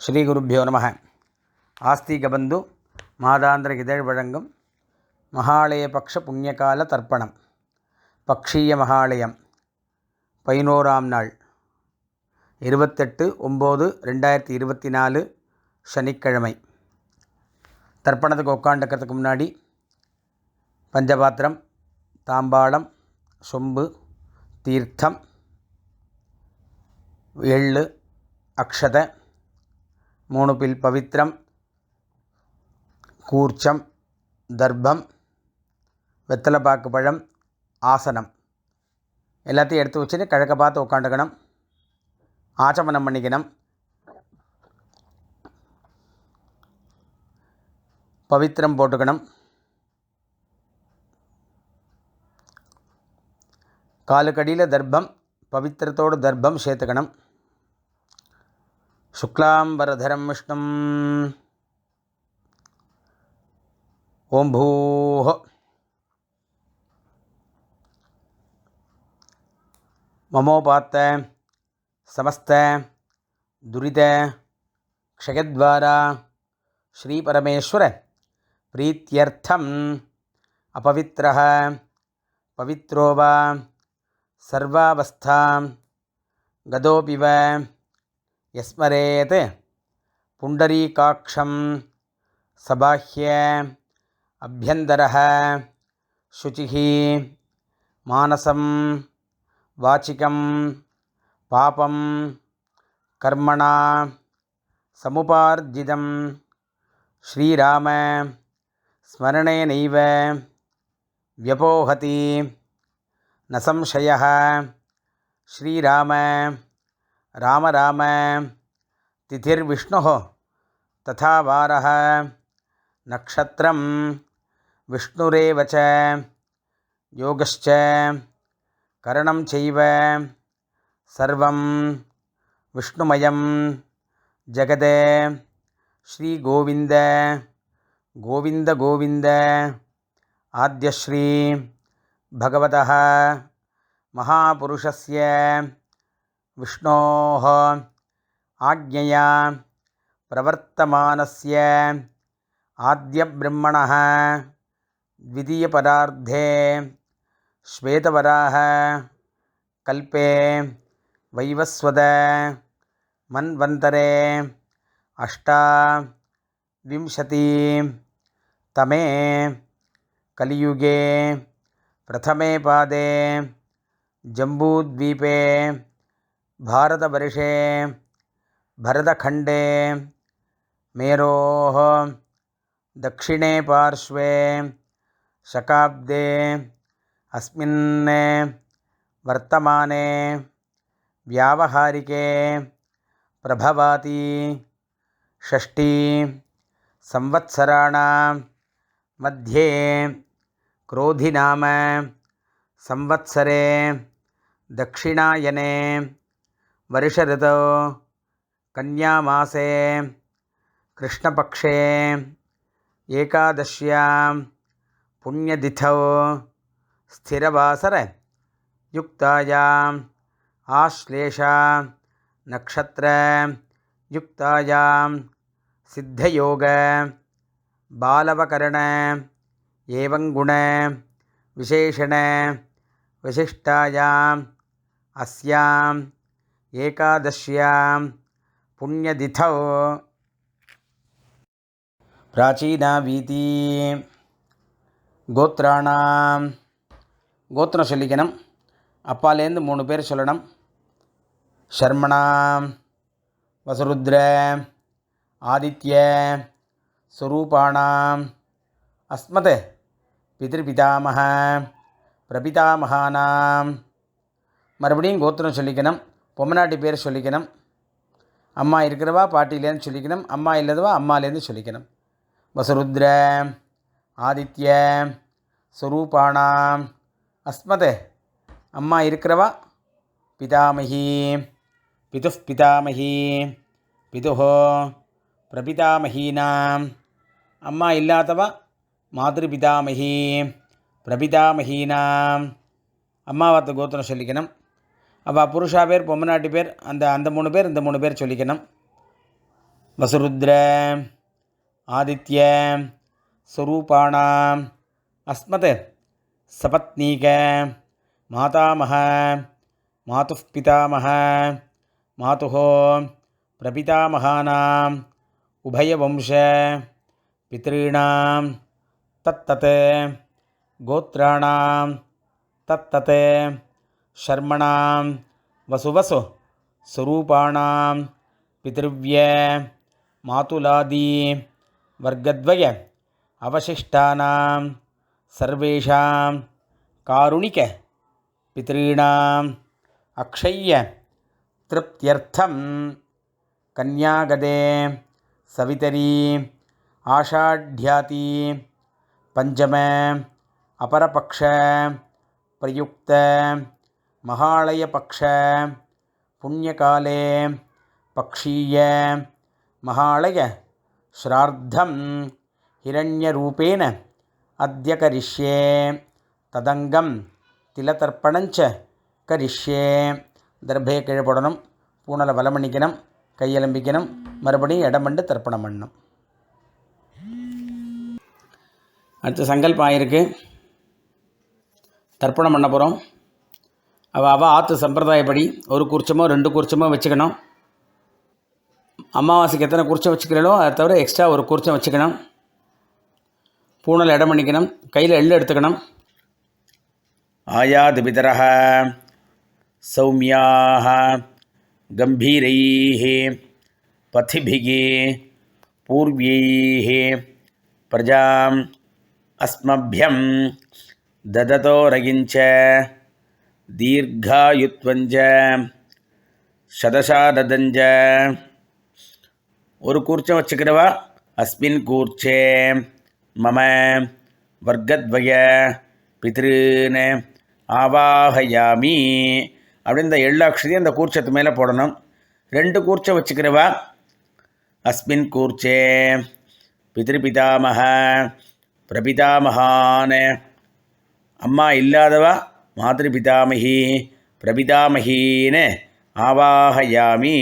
ஸ்ரீ குருப்பியோ நம. ஆஸ்திகபந்து மாதாந்திர இதழ் வழங்கும் மகாலயபக்ஷ புண்ணியகால தர்ப்பணம். பக்ஷீய மகாலயம் 11ஆம் நாள் 28/9/2024 சனிக்கிழமை. தர்ப்பணத்துக்கு உட்காந்துக்கிறதுக்கு முன்னாடி பஞ்சபாத்திரம், தாம்பாளம், சொம்பு, தீர்த்தம், எள்ளு, அக்ஷதை, 3 பில் பவித்திரம், கூர்ச்சம், தர்ப்பம், வெத்தலைப்பாக்கு பழம், ஆசனம் எல்லாத்தையும் எடுத்து வச்சுட்டு கிழக்க பார்த்து உட்காந்துக்கணும். ஆச்சமனம் பண்ணிக்கணும். பவித்திரம் போட்டுக்கணும். காலுக்கடியில் தர்ப்பம், பவித்திரத்தோடு தர்ப்பம் சேர்த்துக்கணும். சுக்லாம்பரதரம் விஷ்ணும். ஓம் பூஹ மமோபாத்த சமஸ்த துரித க்ஷயத்வாரா ஸ்ரீ பரமேஸ்வர பிரீத்யர்த்தம் அபவித்ரஹ பவித்ரோ வா சர்வாவஸ்தாம் கதோபிவ யஸ்மரேத் புண்டரீகாக்ஷம் சபாஹ்ய அப்யந்தரஹ சுசிஹி மானசம் வாச்சிகம் பாபம் கர்மணா சமுபார்ஜிதம் ஸ்ரீராம ஸ்மரணேனைவ வ்யபோஹதி ந சம்சயः. ஸ்ரீராம ராம ராம திதிர்விஷ்ணுः ததா வாரः நக்ஷத்ரம் விஷ்ணுரேவ ச யோகஸ்ச கரணம் சைவ சர்வம் விஷ்ணுமயம் ஜெகத். ஸ்ரீ கோவிந்த கோவிந்த கோவிந்த ஆத்யஸ்ரீ பகவதः மகாபுருஷஸ்ய விஷ்ணோः ஆக்ஞயா பிரவர்த்தமானஸ்ய ஆத்யப்ரம்மணः த்விதீயபரார்த்தே ஸ்வேதவராஹ கல்பே வைவஸ்வத மன்வந்தரே அஷ்டாவிம்சதி தமே கலியுகே பிரதமே பாதே ஜம்பூத்வீபே பாரதவர்ஷே பரதகண்டே மேரோः தக்ஷிணே பார்ஷ்வே சகாப்தே அஸ்மின் வர்த்தமானே வியாவஹாரிகே பிரபவாதி ஷஷ்டி சம்வத்சராணாம் மத்தியே क्रोधिनाम संवत्सरे दक्षिणायने वर्षऋतौ कन्यामासे कृष्णपक्षे एकादश्यां पुण्यतिथौ स्थिरवासर युक्तायाम् आश्लेषा नक्षत्र युक्तायां सिद्धयोग बालवकरण एवं गुण विशेषण विशिष्टायाम् अस्याम् एकादश्यां पुण्यतिथौ प्राचीना वीति கோத்ராணாம். கோத்திரம் சொல்லிக்கணும். அப்பாலேருந்து 3 பேர் சொல்லணும். ஷர்மணாம் வசுருத்ர ஆதித்ய ஸ்வரூபாணாம் அஸ்மத் பிதிருபிதாமக பிரபிதாமகானாம். மறுபடியும் கோத்திரம் சொல்லிக்கணும். பொம்மநாட்டி பேர் சொல்லிக்கணும். அம்மா இருக்கிறவா பாட்டிலேருந்து சொல்லிக்கணும். அம்மா இல்லாதவா அம்மாலேருந்து சொல்லிக்கணும். வசுருத்ர ஆதித்ய ஸ்வரூபாணாம் அஸ்மத். அம்மா இருக்கிறவா பிதாமகி பிதுः பிதாமகி பிதுः பிரபிதாமகீனாம். அம்மா இல்லாதவா மாதృபிதாமகி பிரபிதாமகீனாம். அம்மாவாத்து கோத்திரம் சொல்லிக்கணும். அவள் புருஷா பேர் பொம்மநாட்டி பேர் அந்த 3 பேர் இந்த 3 பேர் சொல்லிக்கணும். வசுருத்ர ஆதித்ய ஸ்வரூபாணாம் அஸ்மத் சபத்னீக மாதாமஹ மாதுः பிதாமஹ மாதுः பிரபிதாமகானாம் உபயவம்ச பித்ருணாம் தத்தத் கோத்ராணாம் தத்தத் ஷர்மணாம் வசுவசு ஸ்வரூபாணாம் பித்ருவ்ய மாதுலாதி வர்க்கத்வய அவசிஷ்டானாம் சர்வேஷாம் காருணிக பித்ருணாம் அக்ஷய்ய திருப்தியர்த்தம் கன்யாகதே சவிதரி ஆஷாಢ்யாதி பஞ்சம அபரபக்ஷ பிரயுக்த மகாளயபக்ஷ புண்ணியகாலே பக்ஷீய மகாளய ஸ்ரார்த்தம் ஹிரண்யரூபேண அத்ய கரிஷ்யே ததங்கம் திலதர்ப்பணஞ்ச கரிஷ்யே. தர்பே கீழே போடணும், பூனலை வலம் பண்ணிக்கணும், கையெலம்பிக்கணும், மறுபடியும் இடம் பண்ணி தர்ப்பணம் பண்ணணும். அடுத்து சங்கல்பம் ஆயிருக்கு, தர்ப்பணம் பண்ண போகிறோம். அவள் ஆற்று சம்பிரதாயப்படி ஒரு குறிச்சமோ 2 குறிச்சமோ வச்சுக்கணும். அமாவாசைக்கு எத்தனை குறிச்சம் வச்சுக்கிறீங்களோ அதை தவிர எக்ஸ்ட்ரா ஒரு குறிச்சம் வச்சுக்கணும். பூனல் இடம் பண்ணிக்கணும், கையில் எள்ளு எடுத்துக்கணும். ஆயாது பிதரஹ சௌமியாக கம்பீரைः பதிபிः பூர்வைः பிரஜாம் அஸ்மभ्यं ददतो रगिञ्च दीर्घायुत्वञ्च शतशारदञ्च. ஒரு கூர்ச்சம் வச்சுக்கிறவா அஸ்மின் கூர்ச்சே மம வர்க்கத்வய பித்ருன் ஆவாஹயாமி அப்படின்னு இந்த எள்ளாட்சதி அந்த கூர்ச்சத்து மேலே போடணும். 2 கூர்ச்சம் வச்சுக்கிறவா அஸ்மின் கூர்ச்சே பித்ருபிதாமஹ பிரபிதாமகான், அம்மா இல்லாதவா மாத்ருபிதாமகி பிரபிதாமகின்னு ஆவாஹயாமி.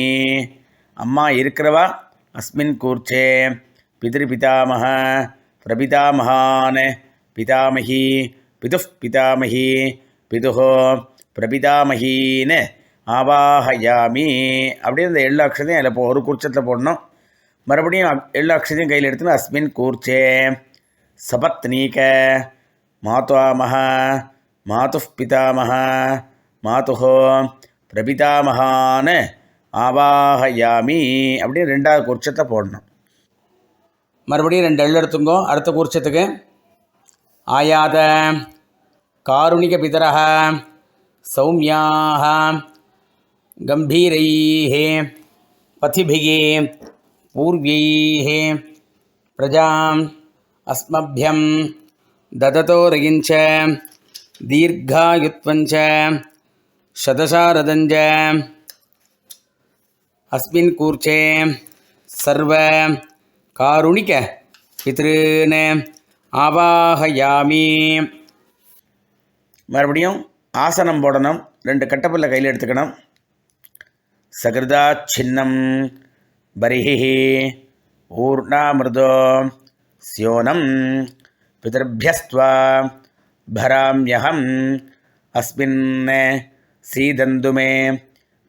அம்மா இருக்கிறவா அஸ்மின் கூர்ச்சே பித்ருபிதாமஹ பிரபிதாமகான் பிதாமகி பிதுः பிதாமகி பிதுः பிரபிதாமகின்னு ஆவாஹயாமி அப்படின்னு இந்த எள்ளு அக்ஷதையும் அதில் ஒரு கூர்ச்சத்தில் போடணும். மறுபடியும் எள்ளு அக்ஷதையும் கையில் எடுத்துன்னு அஸ்மின் கூர்ச்சே சபத்னீக மாதாமஹ மாதுः பிதாமஹ மாதுः பிரபிதாமகான்னு ஆவாஹயாமி அப்படின்னு 2வது கூர்ச்சத்தை போடணும். மறுபடியும் 2 எள்ளு எடுத்துங்கோ. அடுத்த கூர்ச்சத்துக்கு ஆயாத காருணிக பிதரஹ சௌமியாக கம்பீரைः பதிபிः பூர்வைः பிரஜாம் அஸ்மभ्यं ददतो रगिञ्च दीर्घायुत्वञ्च शतशारदञ्च. अस्मिन् कूर्चे सर्व कारुणिक पितॄन् ஆவாஹயாமி. மறுபடியும் ஆசனம் போடணும். 2 கட்டப்பல்ல கையில் எடுத்துக்கணும். சகிருதா சின்னம் பரிஹி ஊர்ணாமிருதோ ஸ்யோனம் பிதர்பியஸ்த்வா பராம்யஹம் அஸ்மின் சீதந்து மே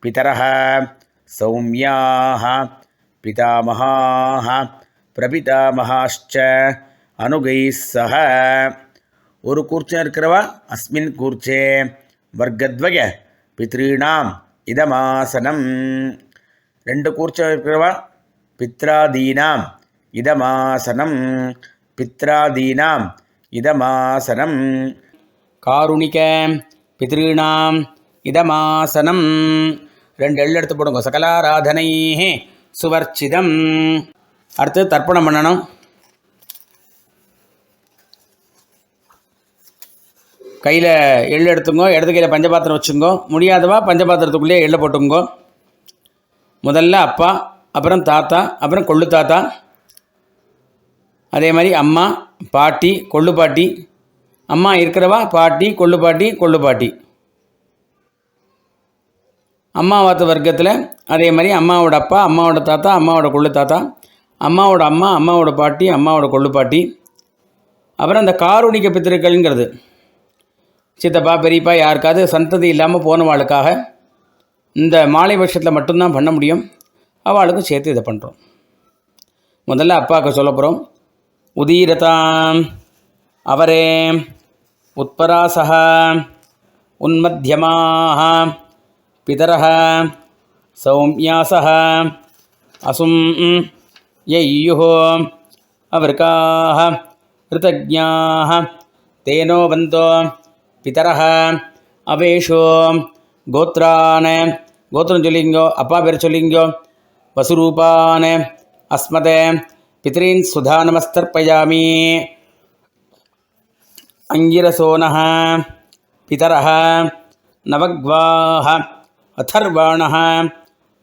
பிதரஹ சௌமியாஹ பிதாமஹாஹ பிரபிதாமஹாश्च அனுகைः சஹ. ஒரு கூர்ச்சம் இருக்கிறவா அஸ்மின் கூர்ச்சே வர்க்கத்வய பித்ருணாம் இதமாசனம். 2 கூர்ச்சம் இருக்கிறவா பித்ராதீனாம் இதமாசனம் பித்ராதீனாம் இதமாசனம். காருணிக பித்ருணாம் இதமாசனம். 2 எள்ளு எடுத்து போடுங்க. சகலாராதனை சுவர்ச்சிதம். அடுத்து தர்ப்பணம் பண்ணணும். கையில் எள்ளு எடுத்துங்கோ, இடது கையில் பஞ்சபாத்திரம் வச்சுங்கோ. முடியாதவா பஞ்சபாத்திரத்துக்குள்ளேயே எள்ளை போட்டுங்கோ. முதல்ல அப்பா, அப்புறம் தாத்தா, அப்புறம் கொள்ளு தாத்தா, அதே மாதிரி அம்மா, பாட்டி, கொள்ளு பாட்டி, அம்மா இருக்கிறவா பாட்டி, கொள்ளு பாட்டி, கொள்ளு பாட்டி. அம்மாவாத்து வர்க்கத்தில் அதே மாதிரி அம்மாவோட அப்பா, அம்மாவோட தாத்தா, அம்மாவோட கொள்ளு தாத்தா, அம்மாவோட அம்மா, அம்மாவோட பாட்டி, அம்மாவோட கொள்ளு பாட்டி. அப்புறம் அந்த காரூணிக பித்திருக்கள்ங்கிறது சித்தப்பா பெரியப்பா யாருக்காவது சந்ததி இல்லாமல் போனவாளுக்காக இந்த மாலை வருஷத்தில் மட்டும்தான் பண்ண முடியும். அவளுக்கும் சேர்த்து இதை பண்ணுறோம். முதல்ல அப்பாவுக்கு சொல்ல போகிறோம். உதீரதாம் அவரே உத்பராசக உன்மத்தியமாக பிதரः சௌமியாசः அசும் யையுः அவர்காः ரிதஜ்ஞாः தேனோ வந்தோ பிதரः அவேஷோ கோத்ரான் கோத்திரம் சொல்லிங்கோ, அப்பா பேர் சொல்லிங்கோ. வசுரூபான் அஸ்மத் பித்ரீன் சுதா நமஸ்தர்ப்பயாமி. அங்கிரசோனः பிதரः நவக்வாः அதர்வாணः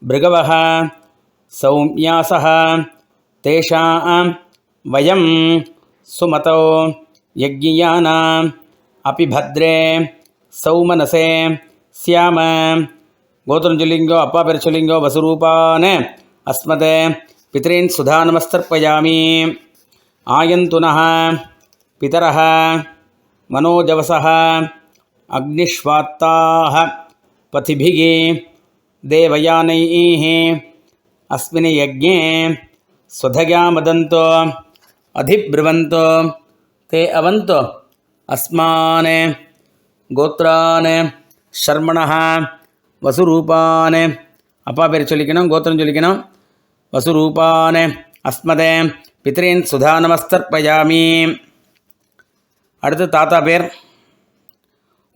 பிருகவः சௌமியாசः தேஷாம் வயம் சுமதோ யஜ்ஞியானாம் அபி பத்ரே சௌமனசே ஸ்யாம. கோத்திரம் சொல்லிங்கோ, அப்பா பேர் சொல்லிங்கோ. வசுரூபான் அஸ்மத் பித்ரீன் சுதா நமஸ்தர்ப்பயாமி. ஆயந்துனः பிதரः மனோஜவசः அக்னிஷ்வாத்தாः பதிபிः தேவயானைः அஸ்மின் யஜ்ஞே ஸ்வதயா மதந்தோ அதிப்ருவந்தோ தே அவந்தோ அஸ்மான் கோத்ரான் ஷர்மணः வசுரூபான். அப்பா பேர் சொல்லிக்கணும், கோத்திரம் சொல்லிக்கணும். வசுரூபான் அஸ்மதே பித்ரீன் சுதா நமஸ்தர்ப்பயாமி. அடுத்து தாத்தா பேர்.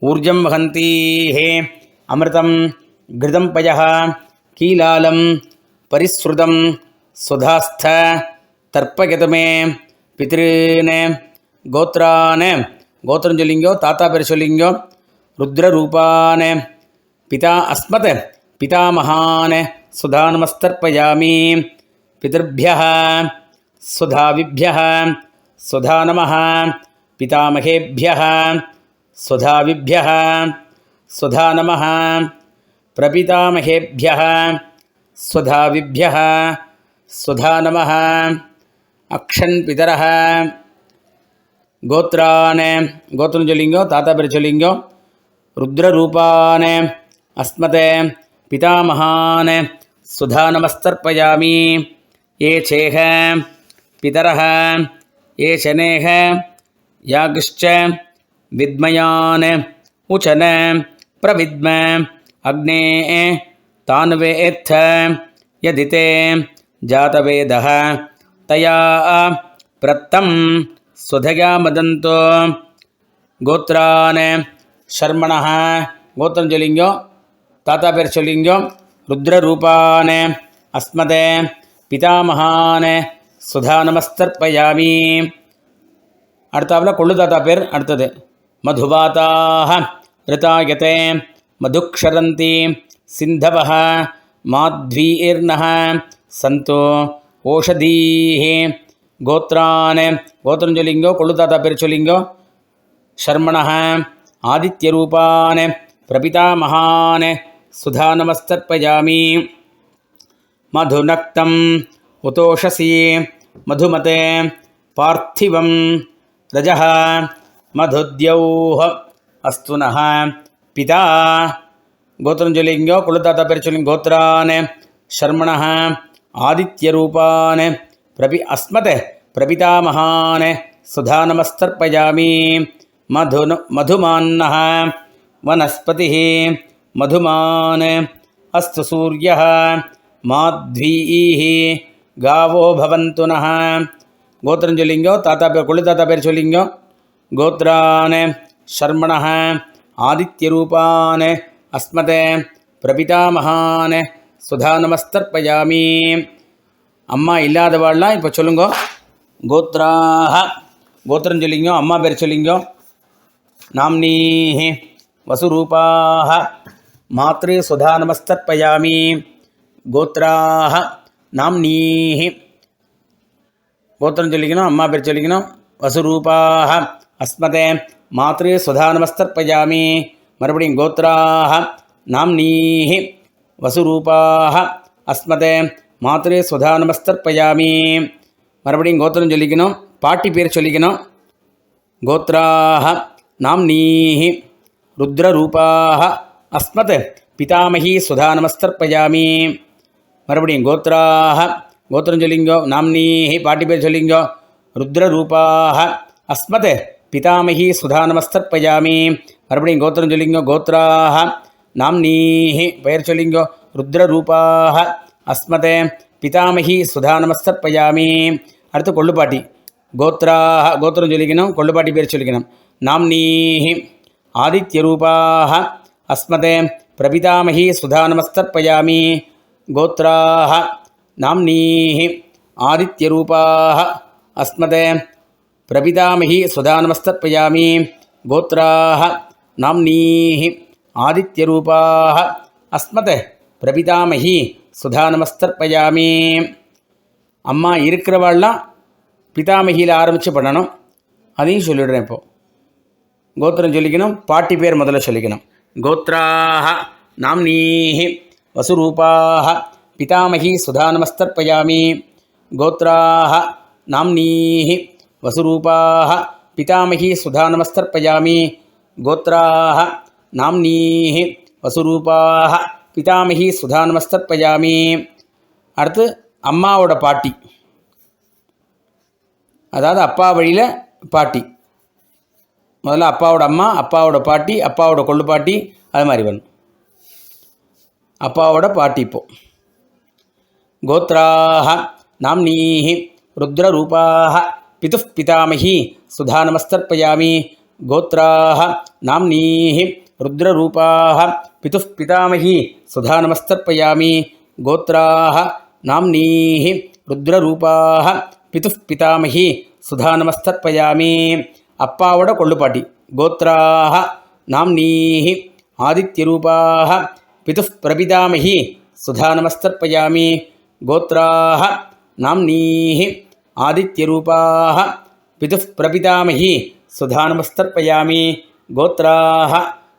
ஊர்ஜம் வகந்தீஹே அமிர்தம் கிருதம் பயः கீலாலம் பரிஸ்ருதம் சுதாஸ்த தர்ப்பயதுமே பித்ருன் கோத்ரான். கோத்திரம் சொல்லிங்கோ, தாத்தா பேர் சொல்லிங்கோ. ருத்ரரூபான் பிதா அஸ்மத் பிதாமகான் சுதா நமஸ்தர்ப்பயாமி. பிதர்भ्यः சுதாவிभ्यः சுதா நமः பிதாமகேभ्यः சுதாவிभ्यः சுதா நமः பிரபிதாமகேभ्यः சுதாவிभ्यः சுதா நமः. அக்ஷன் பிதரः கோத்ரான். கோத்திரம் சொல்லிங்கோ, தாத்தா பேர் சொல்லிங்கோ. ருத்ரரூபான் அஸ்மத் பிதாமகான் சுதா நமஸ்தர்ப்பயாமி. ஏ சேஹ பிதரः ஏ சனேஹ யாகிஷ்ச வித்மயான் உச்சன பிரவித்ம அக்னே தான்வேத்த யதிதே ஜாதவேதः தயா பிரத்தம் ஸ்வதயா மதந்தோ கோத்ரான் ஷர்மணः. கோத்திரம் சொல்லிங்கோ, தாத்தா பேர் சொல்லிங்கோ. ருத்ரரூபான் அஸ்மத் பிதாமகான் சுதா நமஸ்தர்ப்பயாமி. அடுத்தாப்புல கொள்ளு தாத்தா பேர். அடுத்தது மதுபாதாக ரிதாயதே மதுக்ஷரந்தி சிந்தவः மாத்வீர்ணः சந்தோ ஓஷதீः. கோத்ரான். கோத்திரம் சொல்லிங்கோ, கொள்ளு தாத்தா பேர் சொல்லிங்கோ. ஷர்மணः ஆதித்யரூபான் பிரபிதாமகான் சுதா நமஸ்தர்ப்பயாமி. மதுநக்தம் உதோஷசி மதுமதே பார்த்திவம் ரஜः மதுத்யௌஹ அஸ்துனः பிதா. கோத்திரம் சொல்லிங்கோ, கொள்ளு தாத்தா பேர் சொல்லிங்க. கோத்ரான் ஷர்மணः ஆதித்யரூபான் அஸ்மத் பிரபிதாமகான் சுதா நமஸ்தர்ப்பயாமி. மதுமான்னः வனஸ்பதிः மதுமான் அஸ்து சூர்யः மாத்வீः காவோ பவந்து நः. கோத்திரம் சொல்லிங்கோ, தாத்தா பேர் கொள்ளு தாத்தா பேர் சொல்லிங்கோ. கோத்ரான் ஷர்மணः ஆதித்யரூபான் அஸ்மத் பிரபிதாமகான் சுதா நமஸ்தர்ப்பயாமி. அம்மா இல்லாதவாள்லாம் இப்போ சொல்லுங்கோ. கோத்ராஹ. கோத்திரம் சொல்லிங்கோ, அம்மா பேர் சொல்லிங்கோ. நாம்னீஹி வசுரூபாஹ மாத்ரு சுதா நமஸ்தர்ப்பயாமி. கோத்ராஹ நாம்னீஹி. கோத்திரம் சொல்லிக்கணும், அம்மா பேர் சொல்லிக்கணும். வசுரூபாஹ அஸ்மதே மாத்ரு சுதா நமஸ்தர்ப்பயாமி. மறுபடியும் கோத்ராஹ நாம்னீஹி வசுரூபாஹ அஸ்மதே மாத்ரே சுதா நமஸ்தர்ப்பயாமி. மறுபடியும் கோத்திரம் சொல்லிக்கணும், பாட்டி பேர் சொல்லிக்கணும். கோத்ராஹ நாம்னீஹி ருத்ரரூபாஹ அஸ்மத் பிதாமகி சுதா நமஸ்தர்ப்பயாமி. மறுபடியும் கோத்ராஹ, கோத்திரம் சொல்லிங்கோ, நாம்னீஹி பாட்டி பேர் சொல்லிங்கோ, ருத்ரரூபாஹ அஸ்மத் பிதாமகி சுதா நமஸ்தர்ப்பயாமி. மறுபடியும் கோத்திரம் சொல்லிங்கோ, கோத்ராஹ நாம்னீஹி பெயர் சொல்லிங்கோ, ருத்ரரூபாஹ அஸ்மத் பிதாமகி சுதா நமஸ்தர்ப்பயாமி. அடுத்து கொள்ளுப்பாட்டி. கோத்ராஹ கோத்திரம் சொல்லிக்கணும், கொள்ளுப்பாட்டி பேர் சொல்லிக்கணும். நாம்னீஹி ஆதித்யரூபாஹ அஸ்மத் பிரபிதாமகி சுதா நமஸ்தர்ப்பயாமி. கோத்ராஹ நாம்னீஹி ஆதித்யரூபாஹ அஸ்மத் பிரபிதாமகி சுதா நமஸ்தர்ப்பயாமி. கோத்ராஹ நாம்னீஹி ஆதித்யரூபாஹ அஸ்மத் பிரபிதாமகி சுதா நமஸ்தர்ப்பயாமி. அம்மா இருக்கிறவாள்லாம் பிதாமகியில் ஆரம்பித்து பண்ணணும். அதையும் சொல்லிடுறேன். இப்போது கோத்திரம் சொல்லிக்கணும், பாட்டி பேர் முதல்ல சொல்லிக்கணும். கோத்ராஹ நாம்னீஹி வசுரூபாஹ பிதாமகி சுதா நமஸ்தர்ப்பயாமி. கோத்ராஹ நாம்னீஹி வசுரூபாஹ பிதாமகி சுதா நமஸ்தர்ப்பயாமி. கோத்ராஹ நாம்னீஹி வசுரூபாஹ பிதாமகி சுதா நமஸ்தர்ப்பயாமி. அடுத்து அம்மாவோட பாட்டி, அதாவது அப்பா வழியில் பாட்டி. முதல்ல அப்பாவோட அம்மா, அப்பாவோட பாட்டி, அப்பாவோட கொள்ளு பாட்டி, அது மாதிரி வரும். அப்பாவோட பாட்டி இப்போ கோத்ராஹ நாம்னீஹி ருத்ரரூபாஹ பிதுः பிதாமகி சுதா நமஸ்தர்ப்பயாமி. கோத்ராஹ நாம்னீஹி ருத்ரரூபாஹ பிதுः பிதாமகி சுதா நமஸ்தர்ப்பயாமி. கோத்ராஹ நாம்னீஹி ருத்ரரூபாஹ பிதுः பிதாமகி சுதா நமஸ்தர்ப்பயாமி. அப்பாவோட கொள்ளுப்பாட்டி. கோத்ராஹ நாம்னீஹி ஆதித்யரூபாஹ பிதுः பிரபிதாமகி சுதா நமஸ்தர்ப்பயாமி. கோத்ராஹ நாம்னீஹி ஆதித்யரூபாஹ பிதுः பிரபிதாமகி சுதா நமஸ்தர்ப்பயாமி. கோத்ராஹ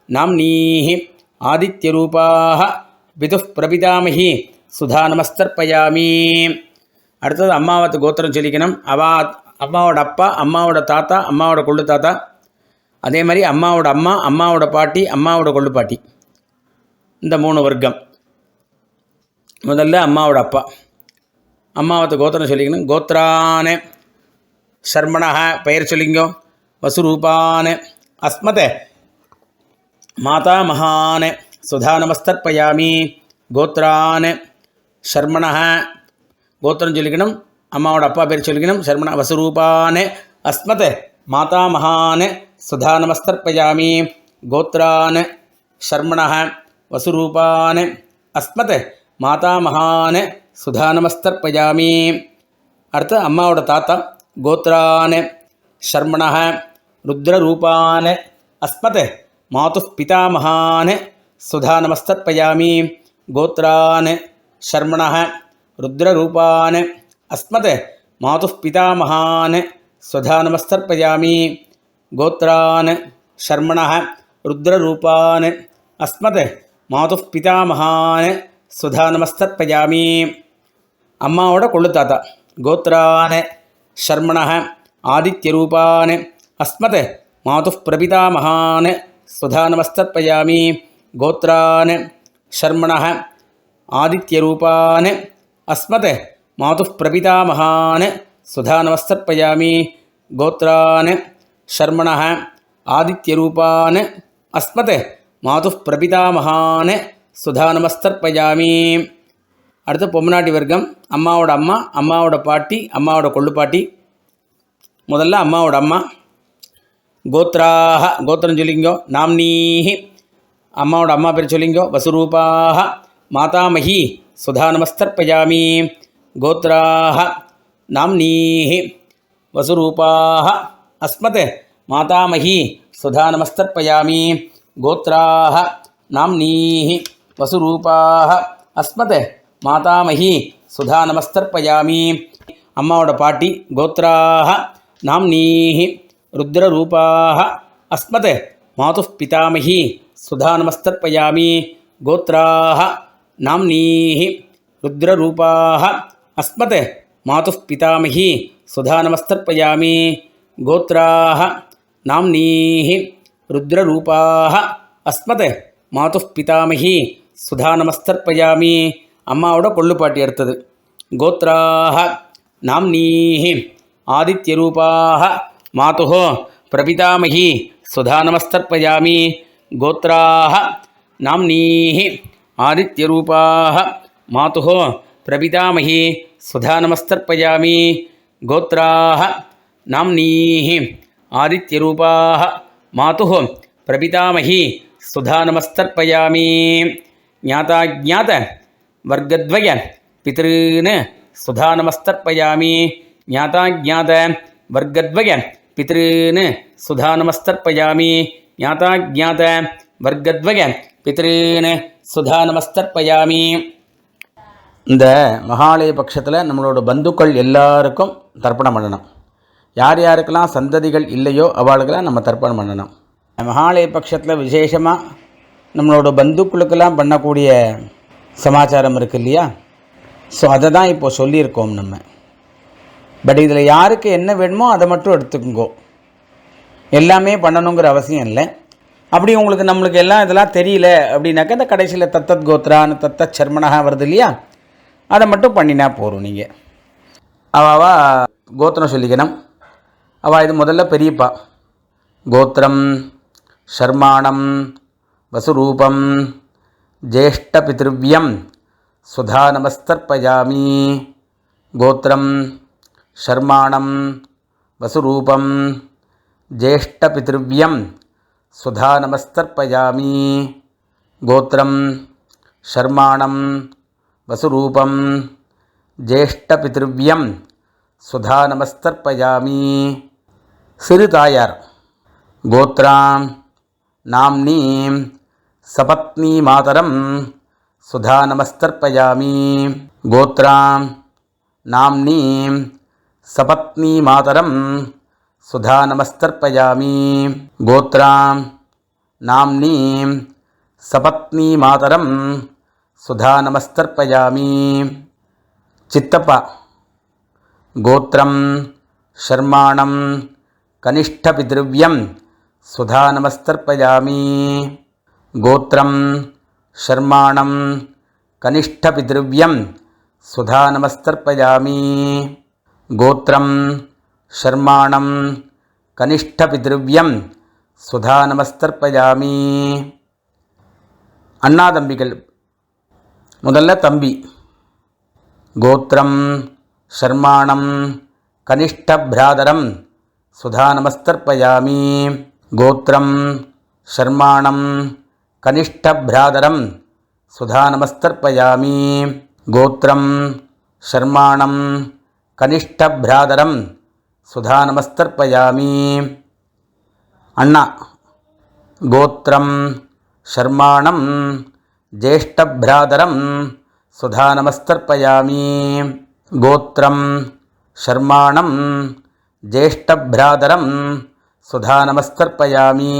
நாம்னீஹி ஆதித்யரூபாஹ பிதுः பிரபிதாமகி சுதா நமஸ்தர்ப்பயாமி. அடுத்தது அம்மாவத்து கோத்திரம் சொல்லிக்கணும். அம்மாவோட அப்பா, அம்மாவோட தாத்தா, அம்மாவோட கொள்ளு தாத்தா, அதே மாதிரி அம்மாவோட அம்மா, அம்மாவோட பாட்டி, அம்மாவோட கொள்ளு பாட்டி, இந்த 3 வர்க்கம். முதல்ல அம்மாவோட அப்பா, அம்மாவத்து கோத்திரம் சொல்லிக்கணும். கோத்ரானே சர்மணஹ பெயர் சொல்லிங்கோ, வசுரூபானே அஸ்மத் மாதா மகானே சுதா நமஸ்தர்ப்பயாமி. கோத்ரானே சர்மணஹ கோத்திரம் சொல்லிக்கணும், அம்மாவோட அப்பா பேர் சொல்லிக்கணும். சர்மண வசுரூபானே அஸ்மத் மாதா மகானே சுதா நமஸ்தர்ப்பயாமி. கோத்ரானே சர்மணஹ வசுரூபானே அஸ்மத் மாதா மகானே சுதா நமஸ்தர்ப்பயாமி. அடுத்து அம்மாவோட தாத்தா. கோத்ரானே சர்மணஹ ருத்ரரூபானே அஸ்மத் மாதுः பிதாமகானே சுதா நமஸ்தர்ப்பயாமி. கோத்ரானே சர்மணஹ ருத்ரரூபானே அஸ்மத் மாதுः பிதாமகானே சுதா நமஸ்தர்ப்பயாமி. கோத்ரானே சர்மணஹ ருத்ரரூபானே அஸ்மத் மாதுः பிதாமகானே சுதா நமஸ்தர்ப்பயாமி. அம்மாவோட கொள்ளு தாத்தா. கோத்ரானே சர்மணஹ ஆதித்யரூபானே அஸ்மத் மாதுः பிரபிதாமகானே சுதா நமஸ்தர்ப்பயாமி. கோத்ரானே சர்மணஹ ஆதித்யரூபானே அஸ்மத் மாதுः பிரபிதாமகானே சுதா நமஸ்தர்ப்பயாமி. கோத்ரானே சர்மணஹ ஆதித்யரூபானே அஸ்மத் மாதுः பிரபிதாமகானே சுதா நமஸ்தர்ப்பயாமி. அடுத்து பொம்னாட்டி வர்க்கம். அம்மாவோட அம்மா, அம்மாவோட பாட்டி, அம்மாவோட கொள்ளு பாட்டி. முதல்ல அம்மாவோட அம்மா. கோத்ராஹ கோத்திரம் சொல்லிங்கோ, நாம்னீஹி அம்மாவோட அம்மா பேர் சொல்லிங்கோ, வசுரூபாஹ மாதாமகி சுதா நமஸ்தர்ப்பயாமி. கோத்ராஹ நாம்னீஹி வசுரூபாஹ அஸ்மத் மாதாமகி சுதா நமஸ்தர்ப்பயாமி. கோத்ராஹ நாம்னீஹி வசுரூபாஹ அஸ்மத் மாதாமகி சுதா நமஸ்தர்ப்பயாமி. அம்மாவோட பாட்டி. கோத்ராஹ நாம்னீஹி ருத்ரரூபாஹ அஸ்மத் மாதுः பிதாமகி சுதா நமஸ்தர்ப்பயாமி. கோத்ராஹ நாம்னீஹி ருத்ரரூபாः அஸ்மத் மாதுः பிதாமகி சுதா நமஸ்தர்ப்பயாமி. கோத்ராः நாம்னீः ருத்ரரூபாः அஸ்மத் மாதுः பிதாமகி சுதா நமஸ்தர்ப்பயாமி. அம்மாவோட கொள்ளுப்பாட்டி எடுத்தது. கோத்ராः நாம்னீः ஆதித்யரூபாः மாதுः பிரபிதாமகி சுதா நமஸ்தர்ப்பயாமி. கோத்ராः நாம்னீः ஆதித்யரூபாः மாதுः பிரபிதாமகி சுதா நமஸ்தர்ப்பயாமி. கோத்ராः நாம்னீः ஆதித்யரூபாः மாதுः பிரபிதாமகி சுதா நமஸ்தர்ப்பயாமி. ஞாதாஜ்ஞாத வர்க்கத்வய பித்ருன் சுதா நமஸ்தர்ப்பயாமி. ஞாதாஜ்ஞாத வர்க்கத்வய பித்ருன் சுதா நமஸ்தர்ப்பயாமி. ஞாதாஜ்ஞாத வர்க்கத்வய பித்ருன் சுதா நமஸ்தர்ப்பயாமி. இந்த மகாலய பட்சத்தில் நம்மளோட பந்துக்கள் எல்லாருக்கும் தர்ப்பணம் பண்ணணும். யார் யாருக்கெல்லாம் சந்ததிகள் இல்லையோ அவளுக்கெல்லாம் நம்ம தர்ப்பணம் பண்ணணும். மகாலய பட்சத்தில் விசேஷமாக நம்மளோட பந்துக்களுக்கெல்லாம் பண்ணக்கூடிய சமாச்சாரம் இருக்குது இல்லையா? ஸோ அதை தான் இப்போது சொல்லியிருக்கோம் நம்ம. பட் இதில் யாருக்கு என்ன வேணுமோ அதை மட்டும் எடுத்துக்கோங்கோ. எல்லாமே பண்ணணுங்கிற அவசியம் இல்லை. அப்படி உங்களுக்கு நம்மளுக்கு எல்லாம் இதெல்லாம் தெரியல அப்படின்னாக்கா இந்த கடைசியில் தத்தத் கோத்ரான்னு தத்தத் சர்மனகா வருது இல்லையா? அதை மட்டும் பண்ணினா போகிறோம். நீங்கள் அவா கோத்திரம் சொல்லிக்கணும். அவள் இது முதல்ல பெரியப்பா. கோத்திரம் ஷர்மாணம் வசுரூபம் ஜேஷ்டபித்ருவ்யம் சுதா நமஸ்தர்ப்பயாமி. கோத்திரம் ஷர்மாணம் வசுரூபம் ஜேஷ்டபித்ருவ்யம் சுதா நமஸ்தர்ப்பயாமி. கோத்திரம் ஷர்மாணம் வசுரூபம் ஜேஷ்டபித்ருவ்யம் சுதா நமஸ்தர்ப்பயாமி. சிறு தாயார். கோத்ராம் நாம்னீம் சபத்னி மாதரம் சுதா நமஸ்தர்ப்பயாமி. கோத்ராம் நாம்னீம் சபத்னி மாதரம் சுதா நமஸ்தர்ப்பயாமி. கோத்ராம் நாம்னீம் சபத்னி மாதரம் சுதா நமஸ்தர்ப்பயாமி. சித்தப்பா. கோத்திரம் ஷர்மாணம் கனிஷ்டபித்ருவ்யம் சுதா நமஸ்தர்ப்பயாமி. கோத்திரம் ஷர்மாணம் கனிஷ்டபித்ருவ்யம் சுதா நமஸ்தர்ப்பயாமி. கோத்திரம் ஷர்மாணம் கனிஷ்டபித்ருவ்யம் சுதா நமஸ்தர்ப்பயாமி. அண்ணா தம்பிகள். முதல்ல தம்பி. கோத்திரம் ஷர்மாணம் கனிஷ்டப்ராதரம் சுதா நமஸ்தர்ப்பயாமி. கோத்திரம் ஷர்மாணம் கனிஷ்டப்ராதரம் சுதா நமஸ்தர்ப்பயாமி. கோத்திரம் ஷர்மாணம் கனிஷ்டப்ராதரம் சுதா நமஸ்தர்ப்பயாமி. அண்ணா. கோத்திரம் ஷர்மாணம் ஜேஷ்டப்ராதரம் சுதா நமஸ்தர்ப்பயாமி. கோத்திரம் ஷர்மாணம் ஜேஷ்டப்ராதரம் சுதா நமஸ்தர்ப்பயாமி.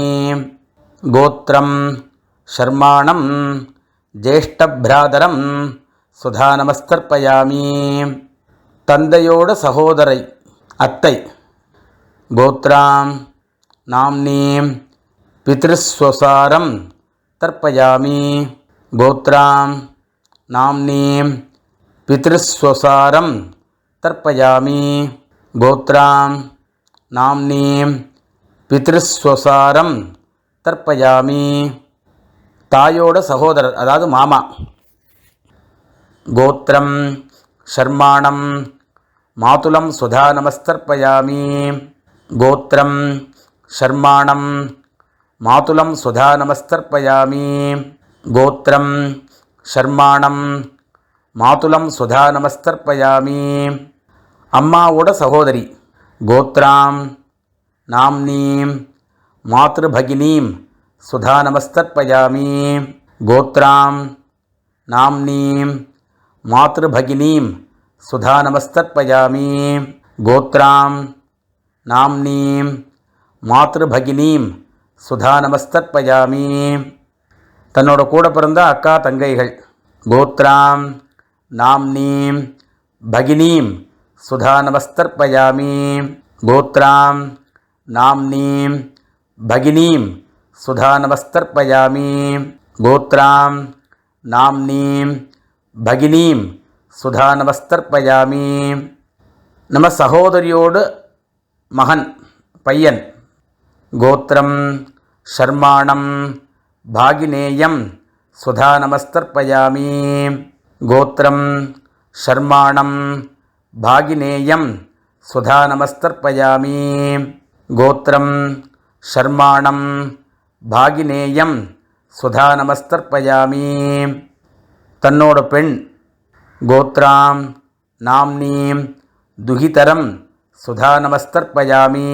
கோத்திரம் ஷர்மாணம் ஜேஷ்டப்ராதரம் சுதா நமஸ்தர்ப்பயாமி. தந்தையோட சகோதரை அத்தை. கோத்ராம் நாம்னீம் பித்ருஸ்வசாரம் தர்ப்பயாமி. கோத்ராம் நாம்னீம் பித்ருஸ்வசாரம் தர்ப்பயாமி. கோத்ராம் நாம்னீம் பித்ருஸ்வசாரம் தர்ப்பயாமி. தாயோட சகோதரர் அதாவது மாமா. கோத்திரம் ஷர்மாணம் மாதுலம் சுதா நமஸ்தர்ப்பயாமி. கோத்திரம் ஷர்மாணம் மாதுலம் சுதா நமஸ்தர்ப்பயாமி. கோத்திரம் ஷர்மாணம் மாதுலம் சுதா நமஸ்தர்ப்பயாமி. அம்மாவோட சகோதரி. கோத்ராம் நாம்னீம் மாத்ருபகினீம் சுதா நமஸ்தர்ப்பயாமி. கோத்ராம் நாம்னீம் மாத்ருபகினீம் சுதா நமஸ்தர்ப்பயாமி. கோத்ராம் நாம்னீம் மாத்ருபகினீம் சுதா நமஸ்தர்ப்பயாமி. தன்னோட கூட பிறந்த அக்கா தங்கைகள். கோத்ராம் नाम्नीं भगिनीं सुधानमस्तर्पयामि गोत्रां नाम्नीं भगिनीं सुधानमस्तर्पयामि गोत्रां नाम्नीं भगिनीं सुधानमस्तर्पयामि நம்ம சகோதரியோடு மகன் பையன் கோத்திரம் ஷர்மாணம் பாகினேயம் சுதாநமஸ்தர்ப்பயாமி கோத்திரம் ஷர்மாணம் பாகினேயம் சுதாநமஸ்தர்ப்பயாமி கோத்திரம் ஷர்மாணம் பாகினேயம் சுதாநமஸ்தர்ப்பயாமி தன்னோட பெண் கோத்ராம் நாம்னீம் दुहितरं सुधानमस्तर्पयामि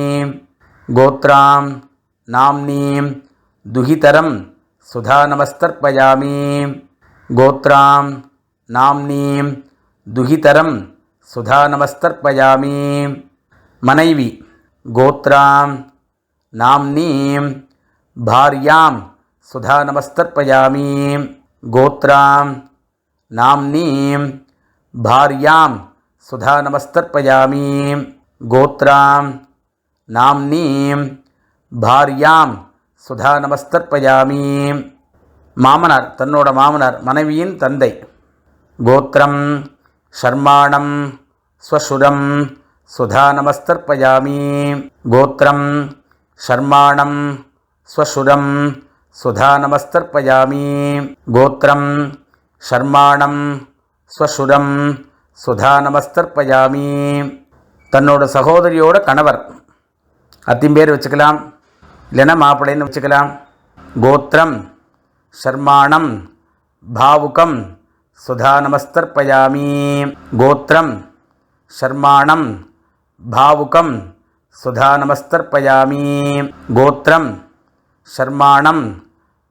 गोत्रां नाम्नीं दुहितरं सुधानमस्तर्पयामि गोत्रां नाम्नीं दुहितरं सुधानमस्तर्पयामि मनैवी गोत्रां नाम्नीं भार्यां सुधानमस्तर्पयामि गोत्रां नाम्नीं भार्यां सुधानमस्तर्पयामि गोत्रां नाम्नीं भार्यां सुधानमस्तर्पयामि மாமனார் தன்னோட மாமனார் மனைவியின் தந்தை கோத்திரம் ஷர்மாணம் ஸ்வசுரம் சுதாநமஸ்தர்ப்பயாமி கோத்திரம் ஷர்மாணம் ஸ்வசுரம் சுதாநமஸ்தர்ப்பயாமி கோத்திரம் ஷர்மாணம் ஸ்வசுரம் சுதாநமஸ்தர்ப்பயாமி தன்னோட சகோதரியோட கணவர் அத்தின் பேர் வச்சுக்கலாம், இல்லைன்னா மாப்பிள்ளைன்னு வச்சுக்கலாம். கோத்திரம் ஷர்மாணம் பாவுகம் சுதாநமஸ்தர்ப்பயாமி கோத்திரம் ஷர்மாணம் பாவுகம் சுதாநமஸ்தர்ப்பயாமி கோத்திரம் ஷர்மாணம்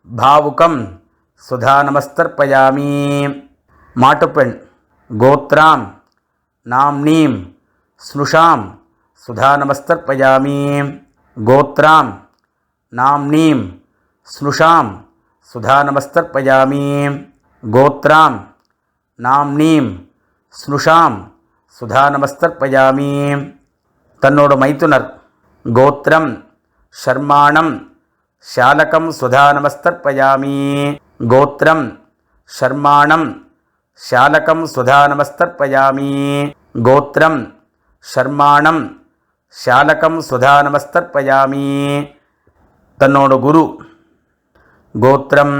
பாவுகம் சுதாநமஸ்தர்ப்பயாமி மாட்டுப்பெண் गोत्रां नाम्नीं स्नुषां सुधानमस्तर्पयामि गोत्रां नाम्नीं स्नुषां सुधानमस्तर्पयामि गोत्रां नाम्नीं स्नुषां सुधानमस्तर्पयामि तन्नोड मैथुनर गोत्रं शर्माणं शालकं सुधानमस्तर्पयामि गोत्रं शर्माणं शालकं सुधानमस्तर्पयामि गोत्रं शर्माणं शालकं सुधानमस्तर्पयामि तन्नोड गुरु गोत्रं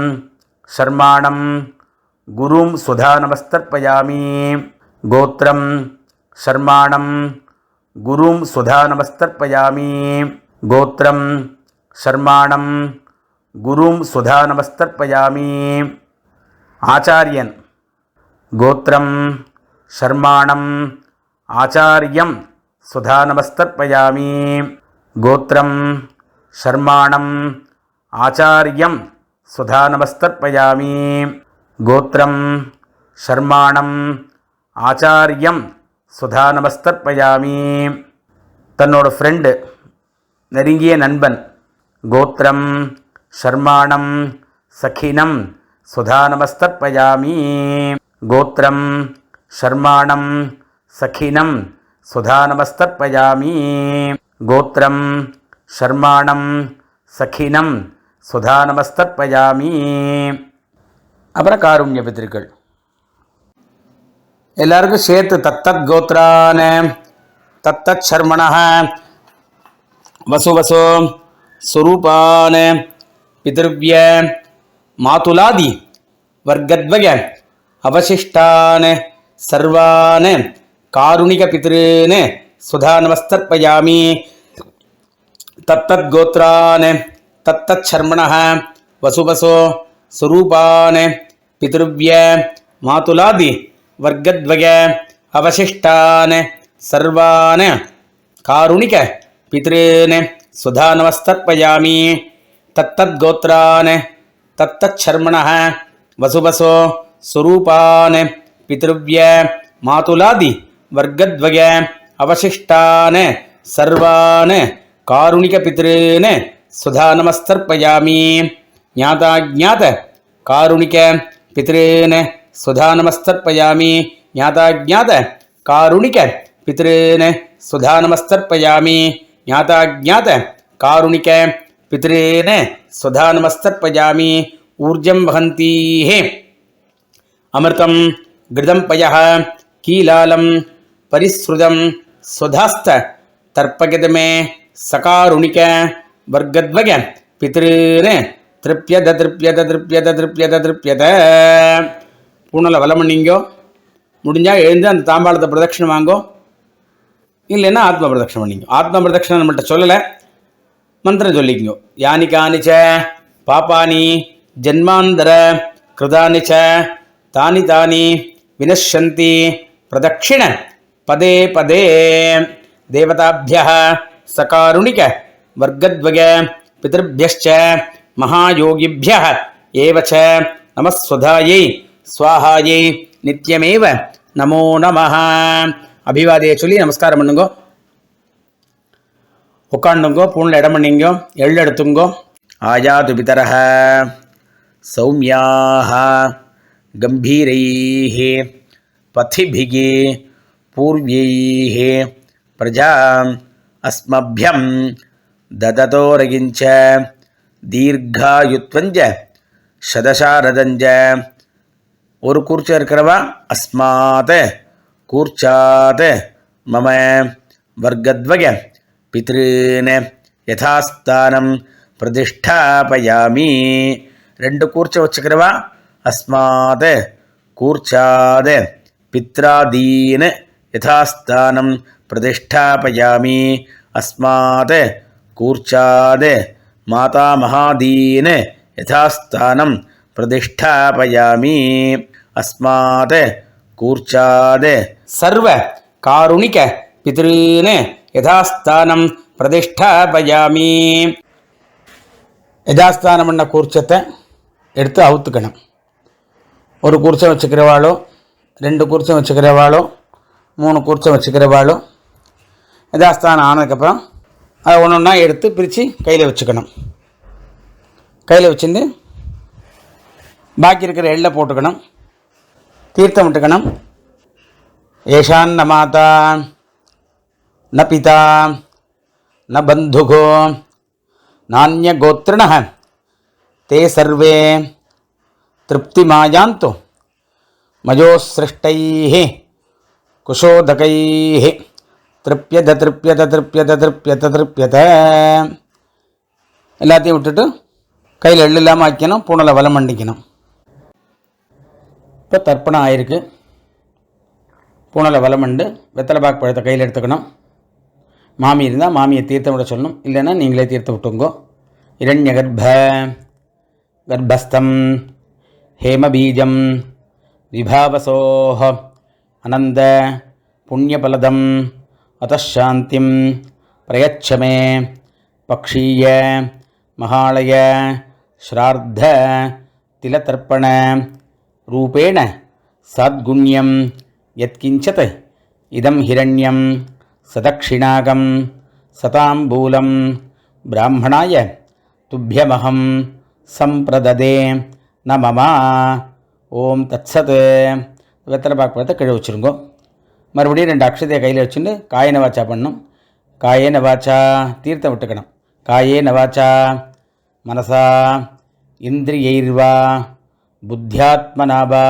शर्माणं गुरुं सुधानमस्तर्पयामि गोत्रं शर्माणं गुरुं सुधानमस्तर्पयामि गोत्रं शर्माणं गुरुं सुधानमस्तर्पयामि आचार्यन गोत्रं शर्माणं आचार्यं सुधानमस्तर्पयामि गोत्रं शर्माणं आचार्यं सुधानमस्तर्पयामि गोत्रं शर्माणं आचार्यं सुधानमस्तर्पयामि तन्नोड फ्रेंड नெருங்கிய நண்பன் गोत्रं शर्माणं सखिनं सुधानमस्तर्पयामि गोत्रं शर्माणं सखिनं सुधानमस्तर्पयामि गोत्रं शर्माणं सखिनं सुधानमस्तर्पयामि அப்புறம் காருண்ய பித்ருக்கள் எல்லாருக்கும் சேர்த்து தத்தத் கோத்ரான தத்தத் சர்மணः வசுவசோ சுரூபான பிதர்வ்ய மாதுலாதி வர்க்கத்வய அவசிஷ்டான் சர்வான் காருணிக பித்ருன் சுதாநமஸ்தர்ப்பயாமி தத்தத் கோத்ரான் தத்தத் சர்மணः வசுவசோ சுரூபான் பிதர்வ்ய மாதுலாதி வர்க்கத்வய அவசிஷ்டான் சர்வான் காருணிக பித்ருன் சுதாநமஸ்தர்ப்பயாமி தத்தத் கோத்ரான் தத்தத் சர்மணः வசுவசோ சுரூபான் பித்ருவ்ய மாதுலாதி வர்க்கத்வய அவசிஷ்டான் சர்வான் காருணிக பித்ருன் சுதாநமஸ்தர்ப்பயாமி ஞாதாஜ்ஞாத காருணிக பித்ருன் सुधानमस्तर्पयामि ज्ञाताज्ञात कारुणिक पितॄन् सुधानमस्तर्पयामि ज्ञाताज्ञात कारुणिक पितॄन् सुधानमस्तर्पयामि ऊर्जं वहन्तीः अमृतं घृतं पयः कीलालं परिसृतं स्वधास्त तर्पयदमे सकारुणिक वर्गद्वय पितॄन् திருப்யத திருப்யத திருப்யத திருப்யத திருப்யத. பூனலை வலம் பண்ணிங்கோ. முடிஞ்சால் எழுந்து அந்த தாம்பாளத்தை பிரதட்சிணம் வாங்கோ. இல்லைன்னா ஆத்ம பிரதட்சிணம் பண்ணிங்கோ. ஆத்ம பிரதட்சிணம் நம்மள்கிட்ட சொல்லலை, மந்திரம் சொல்லிக்கோ. யானி காணிச்ச பாப்பானி ஜன்மாந்தர கிருதானி ச தானி தானி வினஷ்யந்தி பிரதட்சிண பதே பதே தேவதாபியः சகாருணிக வர்க்கத்வய பிதர்பியश्च महायोगिभ्यः एव च नमस्वधायै स्वाहायै नित्यमेव नमो नमः. அபிவாதியை சொல்லி நமஸ்காரம் பண்ணுங்கோ. உட்காண்டுங்கோ. பூனில் இடம் பண்ணிங்கோ. எள் எடுத்துங்கோ. ஆயாது பிதரஹ சௌமியாஹ கம்பீரைஹ பதிபிஹ பூர்வைஹ பிரஜாம் அஸ்மப்யம் தததோரகிஞ்ச தீர்காயுத்வஞ்ச சதசாரதஞ்ச. ஒரு கூர்ச்சம் இருக்கிறவா அஸ்மாத் கூர்ச்சாத் மம வர்க்கத்வய பித்ருன் யதாஸ்தானம் பிரதிஷ்டாபயாமி. ரெண்டு கூர்ச்சம் வச்சுக்கிறவா அஸ்மாத் கூர்ச்சாத் பித்ராதீன் யதாஸ்தானம் பிரதிஷ்டாபயாமி. அஸ்மாத் கூர்ச்சாத் மாதா மகாதீன் யதாஸ்தானம் பிரதிஷ்டாபயாமி. அஸ்மாத் கூர்ச்சாத் சர்வ காருணிக பித்ருன் யதாஸ்தானம் பிரதிஷ்டாபயாமி. யதாஸ்தானம் பண்ண கூர்ச்சத்தை எடுத்து அவுத்துக்கணும். ஒரு கூர்ச்சம் வச்சுக்கிறவாளோ, ரெண்டு கூர்ச்சம் வச்சுக்கிறவாளோ, 3 கூர்ச்சம் வச்சுக்கிறவாளோ யதாஸ்தானம் ஆனதுக்கப்புறம் அதை ஒன்று ஒன்றா எடுத்து பிரித்து கையில் வச்சுக்கணும். கையில் வச்சுருந்து பாக்கி இருக்கிற எள்ளை போட்டுக்கணும். தீர்த்தம் விட்டுக்கணும். ஏஷான் ந மாதா ந பிதா ந பந்துகோ நானிய கோத்ரிணः தே சர்வே திருப்திமாயாந்து மயோஸ்ருஷ்டைः குஷோதகைः திருப்யத திருப்யத திருப்யத திருப்யத திருப்யத. எல்லாத்தையும் விட்டுட்டு கையில் எள்ளு இல்லாமல் வைக்கணும். பூனலை வலம் பண்ணிக்கணும். இப்போ தர்ப்பணம் ஆயிருக்கு. பூனலை வலம் பண்ணி வெத்தலை பாக்கு பழத்தை கையில் எடுத்துக்கணும். மாமி இருந்தால் மாமியை தீர்த்தம் விட சொல்லணும். இல்லைன்னா நீங்களே தீர்த்தம் விட்டுங்கோ. இரண்ய கர்ப்பஸ்தம் ஹேமபீஜம் விபாவசோஹ அனந்த புண்ணியபலதம் அதாந்திம் பிரயச்சமே பக்ஷீய மகாலய ஸ்ரார்த்த திலதர்ப்பண ரூபேண சத்குண்யம் யத்கிஞ்சத் இதம் ஹிரண்யம் சதக்ஷிணாகம் சதாம்பூலம் பிராமணாய துப்யமஹம் சம்பிரததே ந மம. ஓம் தத்சத். வெத்தலை பாக்கு பழத்தை கீழே வச்சுருங்கோ. மறுபடியும் 2 அக்ஷதையை கையில் வச்சுன்னு காயன வாச்சா பண்ணணும். காயேன வாச்சா தீர்த்தம் விட்டுக்கணும். காயேன வாச்சா மனசா இந்திரியைர்வா புத்தியாத்மனாவா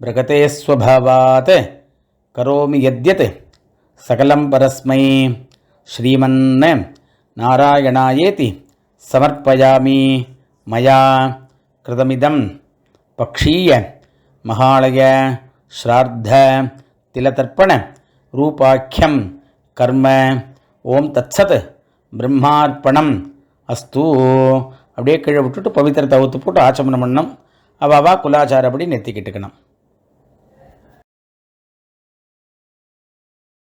பிரகதே ஸ்வபாவாத் கரோமி யத்யத் சகலம் பரஸ்மை ஸ்ரீமன் நாராயணாயேதி சமர்ப்பயாமி மயா கிருதமிதம் பக்ஷீய மகாலய ஸ்ரார்த்த திலதர்ப்பண ரூபாக்கியம் கர்ம. ஓம் தத்சத் பிரம்மார்ப்பணம் அஸ்து. அப்படியே கீழே விட்டுட்டு பவித்திரத்தை அவுத்து போட்டு ஆச்சமனம் பண்ணணும். அவாவா குலாச்சாரப்படி நெத்திக்கிட்டுக்கணும்.